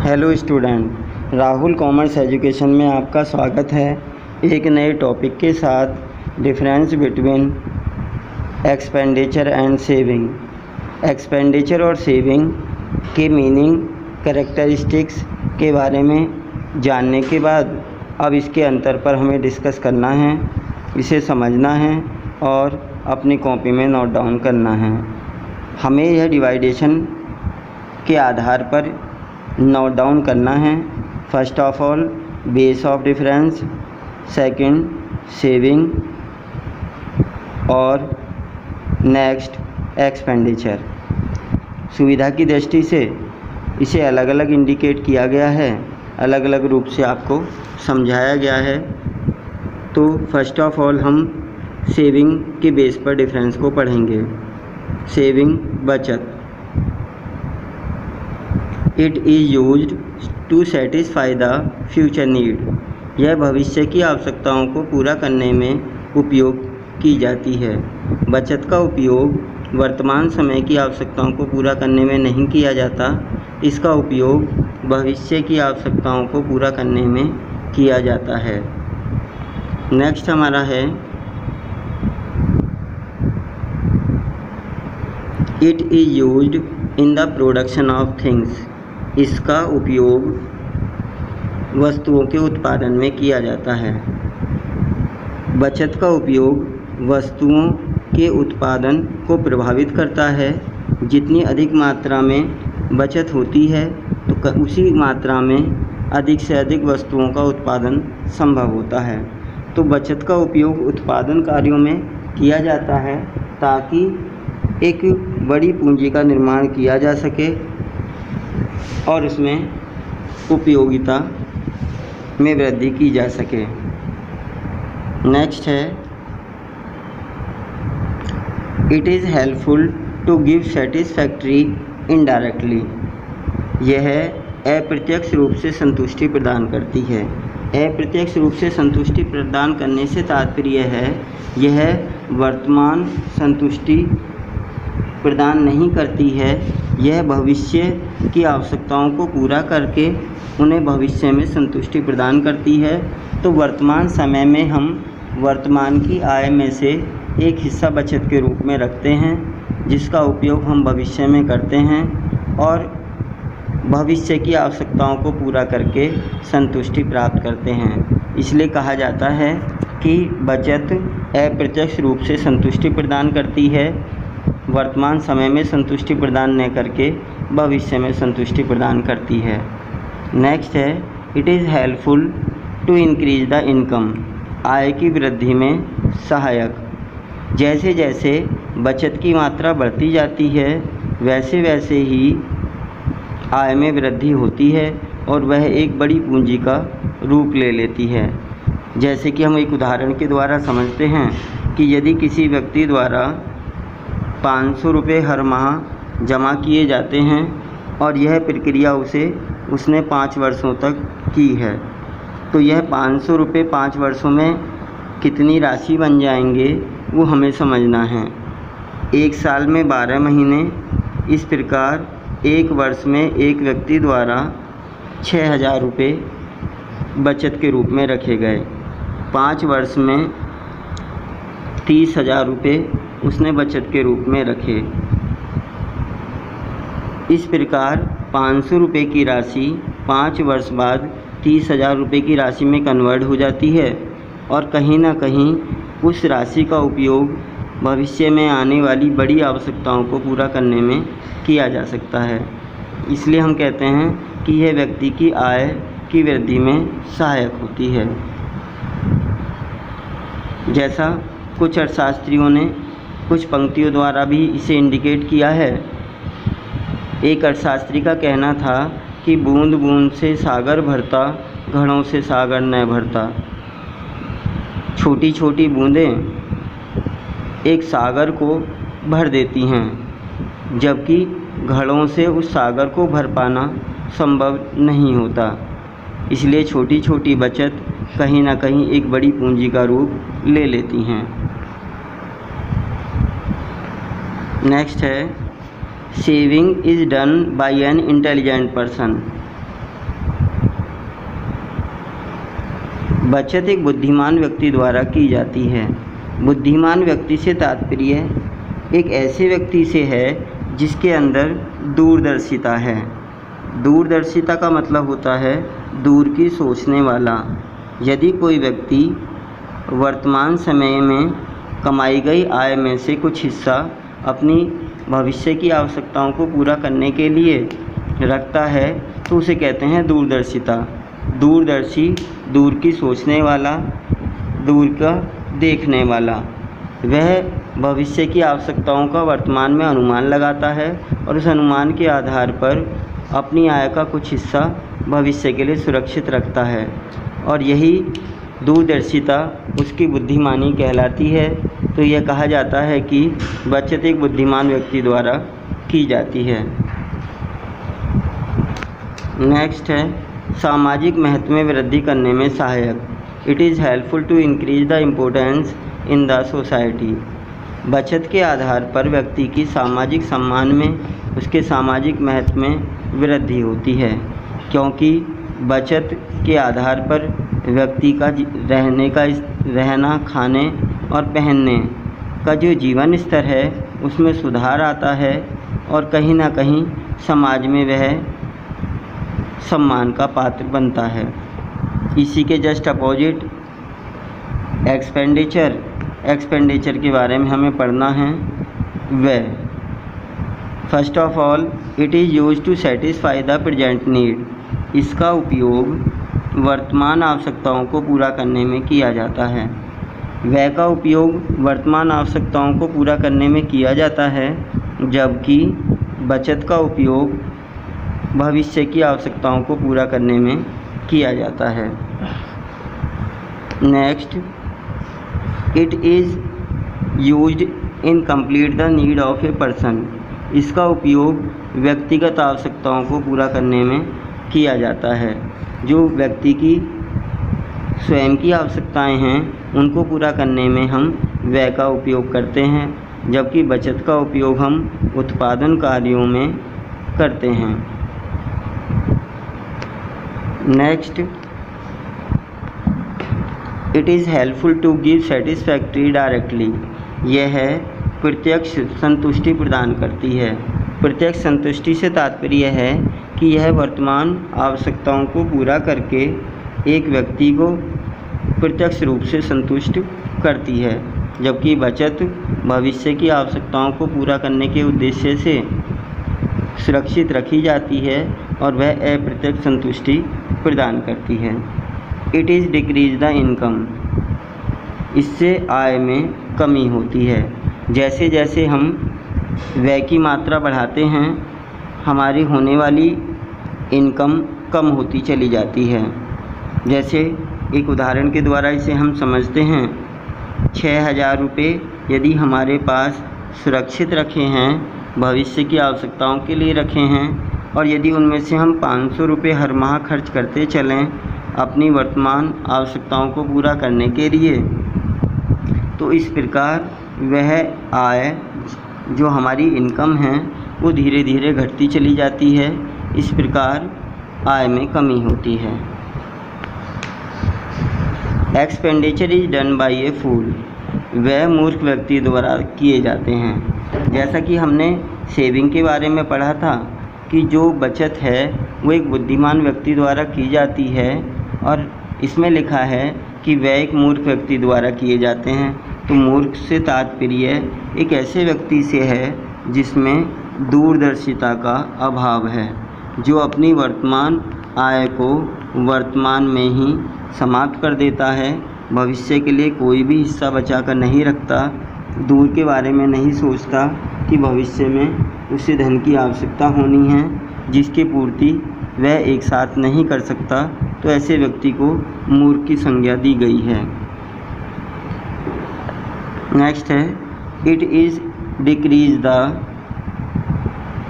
Hello student, Rahul commerce education में आपका स्वागत है। एक नए टॉपिक के साथ difference between expenditure and saving. Expenditure और सेविंग के मीनिंग, कैरेक्टरिस्टिक्स के बारे में जानने के बाद अब इसके अंतर पर हमें डिस्कस करना है, इसे समझना है और अपनी कॉपी में नोट डाउन करना है। हमें यह डिवाइडेशन के आधार पर नोट डाउन करना है। First of all base of difference, second saving और नेक्स्ट एक्सपेंडिचर। सुविधा की दृष्टि से इसे अलग अलग इंडिकेट किया गया है, अलग अलग रूप से आपको समझाया गया है। तो फर्स्ट ऑफ ऑल हम सेविंग के बेस पर डिफरेंस को पढ़ेंगे। सेविंग बचत। It is used to satisfy the future need. यह भविष्य की आवश्यकताओं को पूरा करने में उपयोग की जाती है। बचत का उपयोग वर्तमान समय की आवश्यकताओं को पूरा करने में नहीं किया जाता, इसका उपयोग भविष्य की आवश्यकताओं को पूरा करने में किया जाता है। नेक्स्ट हमारा है it is used in the production of things. इसका उपयोग वस्तुओं के उत्पादन में किया जाता है। बचत का उपयोग वस्तुओं के उत्पादन को प्रभावित करता है। जितनी अधिक मात्रा में बचत होती है तो उसी मात्रा में अधिक से अधिक वस्तुओं का उत्पादन संभव होता है। तो बचत का उपयोग उत्पादन कार्यों में किया जाता है ताकि एक बड़ी पूंजी का निर्माण किया जा सके और उसमें उपयोगिता में वृद्धि की जा सके। नेक्स्ट है it is helpful to give satisfactory indirectly. यह अप्रत्यक्ष रूप से संतुष्टि प्रदान करती है। अप्रत्यक्ष रूप से संतुष्टि प्रदान करने से तात्पर्य है यह वर्तमान संतुष्टि प्रदान नहीं करती है, यह भविष्य की आवश्यकताओं को पूरा करके उन्हें भविष्य में संतुष्टि प्रदान करती है। तो वर्तमान समय में हम वर्तमान की आय में से एक हिस्सा बचत के रूप में रखते हैं जिसका उपयोग हम भविष्य में करते हैं और भविष्य की आवश्यकताओं को पूरा करके संतुष्टि प्राप्त करते हैं। इसलिए कहा जाता है कि बचत अप्रत्यक्ष रूप से संतुष्टि प्रदान करती है, वर्तमान समय में संतुष्टि प्रदान न करके भविष्य में संतुष्टि प्रदान करती है। नेक्स्ट है it is helpful to increase the income. आय की वृद्धि में सहायक। जैसे जैसे बचत की मात्रा बढ़ती जाती है वैसे वैसे ही आय में वृद्धि होती है और वह एक बड़ी पूंजी का रूप ले लेती है। जैसे कि हम एक उदाहरण के द्वारा समझते हैं कि यदि किसी व्यक्ति द्वारा 500 रुपये हर माह जमा किए जाते हैं और यह प्रक्रिया उसने 5 वर्षों तक की है, तो यह 500 रुपये 5 वर्षों में कितनी राशि बन जाएंगे वो हमें समझना है। एक साल में 12 महीने। इस प्रकार एक वर्ष में एक व्यक्ति द्वारा 6000 रुपये बचत के रूप में रखे गए। 5 वर्ष में 30,000 रुपये उसने बचत के रूप में रखे। इस प्रकार 500 रुपये की राशि 5 वर्ष बाद 30,000 रुपये की राशि में कन्वर्ट हो जाती है और कहीं ना कहीं उस राशि का उपयोग भविष्य में आने वाली बड़ी आवश्यकताओं को पूरा करने में किया जा सकता है। इसलिए हम कहते हैं कि यह व्यक्ति की आय की वृद्धि में सहायक होती है। जैसा कुछ अर्थशास्त्रियों ने कुछ पंक्तियों द्वारा भी इसे इंडिकेट किया है। एक अर्थशास्त्री का कहना था कि बूंद बूंद से सागर भरता, घड़ों से सागर न भरता। छोटी छोटी बूंदें एक सागर को भर देती हैं, जबकि घड़ों से उस सागर को भर पाना संभव नहीं होता। इसलिए छोटी छोटी बचत कहीं ना कहीं एक बड़ी पूंजी का रूप ले लेती हैं। नेक्स्ट है saving is done by an intelligent person. बचत एक बुद्धिमान व्यक्ति द्वारा की जाती है। बुद्धिमान व्यक्ति से तात्पर्य एक ऐसे व्यक्ति से है जिसके अंदर दूरदर्शिता है। दूरदर्शिता का मतलब होता है दूर की सोचने वाला। यदि कोई व्यक्ति वर्तमान समय में कमाई गई आय में से कुछ हिस्सा अपनी भविष्य की आवश्यकताओं को पूरा करने के लिए रखता है तो उसे कहते हैं दूरदर्शिता। दूरदर्शी, दूर की सोचने वाला, दूर का देखने वाला। वह भविष्य की आवश्यकताओं का वर्तमान में अनुमान लगाता है और उस अनुमान के आधार पर अपनी आय का कुछ हिस्सा भविष्य के लिए सुरक्षित रखता है और यही दूरदर्शिता उसकी बुद्धिमानी कहलाती है। तो यह कहा जाता है कि बचत एक बुद्धिमान व्यक्ति द्वारा की जाती है। नेक्स्ट है सामाजिक महत्व में वृद्धि करने में सहायक। It is helpful to increase the importance in the society. बचत के आधार पर व्यक्ति की सामाजिक सम्मान में, उसके सामाजिक महत्व में वृद्धि होती है, क्योंकि बचत के आधार पर व्यक्ति का रहना, खाने और पहनने का जो जीवन स्तर है उसमें सुधार आता है और कहीं ना कहीं समाज में वह सम्मान का पात्र बनता है। इसी के जस्ट अपोजिट एक्सपेंडिचर के बारे में हमें पढ़ना है। वह first of all it is use to satisfy the present need. इसका उपयोग वर्तमान आवश्यकताओं को पूरा करने में किया जाता है। व्यय का उपयोग वर्तमान आवश्यकताओं को पूरा करने में किया जाता है, जबकि बचत का उपयोग भविष्य की आवश्यकताओं को पूरा करने में किया जाता है। Next, it is used in complete the need of a person. इसका उपयोग व्यक्तिगत आवश्यकताओं को पूरा करने में किया जाता है। जो व्यक्ति की स्वयं की आवश्यकताएं हैं उनको पूरा करने में हम व्यय का उपयोग करते हैं, जबकि बचत का उपयोग हम उत्पादन कार्यों में करते हैं। Next, it is helpful to give satisfactory directly. यह प्रत्यक्ष संतुष्टि प्रदान करती है। प्रत्यक्ष संतुष्टि से तात्पर्य है कि यह वर्तमान आवश्यकताओं को पूरा करके एक व्यक्ति को प्रत्यक्ष रूप से संतुष्ट करती है, जबकि बचत भविष्य की आवश्यकताओं को पूरा करने के उद्देश्य से सुरक्षित रखी जाती है और वह अप्रत्यक्ष संतुष्टि प्रदान करती है। It is decrease the income. इससे आय में कमी होती है। जैसे जैसे हम व्यय की मात्रा बढ़ाते हैं, हमारी होने वाली इनकम कम होती चली जाती है। जैसे एक उदाहरण के द्वारा इसे हम समझते हैं। 6,000 रुपये यदि हमारे पास सुरक्षित रखे हैं, भविष्य की आवश्यकताओं के लिए रखे हैं, और यदि उनमें से हम 500 रुपये हर माह खर्च करते चलें अपनी वर्तमान आवश्यकताओं को पूरा करने के लिए, तो इस प्रकार वह आय जो हमारी इनकम है वो धीरे धीरे घटती चली जाती है। इस प्रकार आय में कमी होती है। एक्सपेंडिचर इज डन बाय ए फूल। वह मूर्ख व्यक्ति द्वारा किए जाते हैं। जैसा कि हमने सेविंग के बारे में पढ़ा था कि जो बचत है वो एक बुद्धिमान व्यक्ति द्वारा की जाती है, और इसमें लिखा है कि वह एक मूर्ख व्यक्ति द्वारा किए जाते हैं। तो मूर्ख से तात्पर्य एक ऐसे व्यक्ति से है जिसमें दूरदर्शिता का अभाव है, जो अपनी वर्तमान आय को वर्तमान में ही समाप्त कर देता है, भविष्य के लिए कोई भी हिस्सा बचा कर नहीं रखता, दूर के बारे में नहीं सोचता कि भविष्य में उसे धन की आवश्यकता होनी है जिसकी पूर्ति वह एक साथ नहीं कर सकता। तो ऐसे व्यक्ति को मूर्ख की संज्ञा दी गई है। नेक्स्ट है, it is decrease the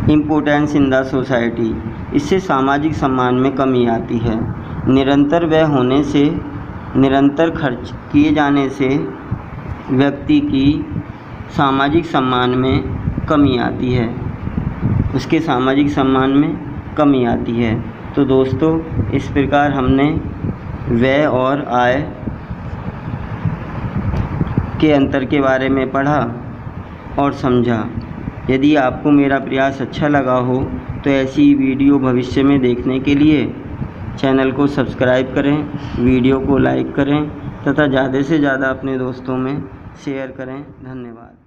importance in the society. इससे सामाजिक सम्मान में कमी आती है। निरंतर व्यय होने से, निरंतर खर्च किए जाने से व्यक्ति की सामाजिक सम्मान में कमी आती है, उसके सामाजिक सम्मान में कमी आती है। तो दोस्तों, इस प्रकार हमने व्यय और आय के अंतर के बारे में पढ़ा और समझा। यदि आपको मेरा प्रयास अच्छा लगा हो तो ऐसी वीडियो भविष्य में देखने के लिए चैनल को सब्सक्राइब करें, वीडियो को लाइक करें तथा ज़्यादा से ज़्यादा अपने दोस्तों में शेयर करें। धन्यवाद।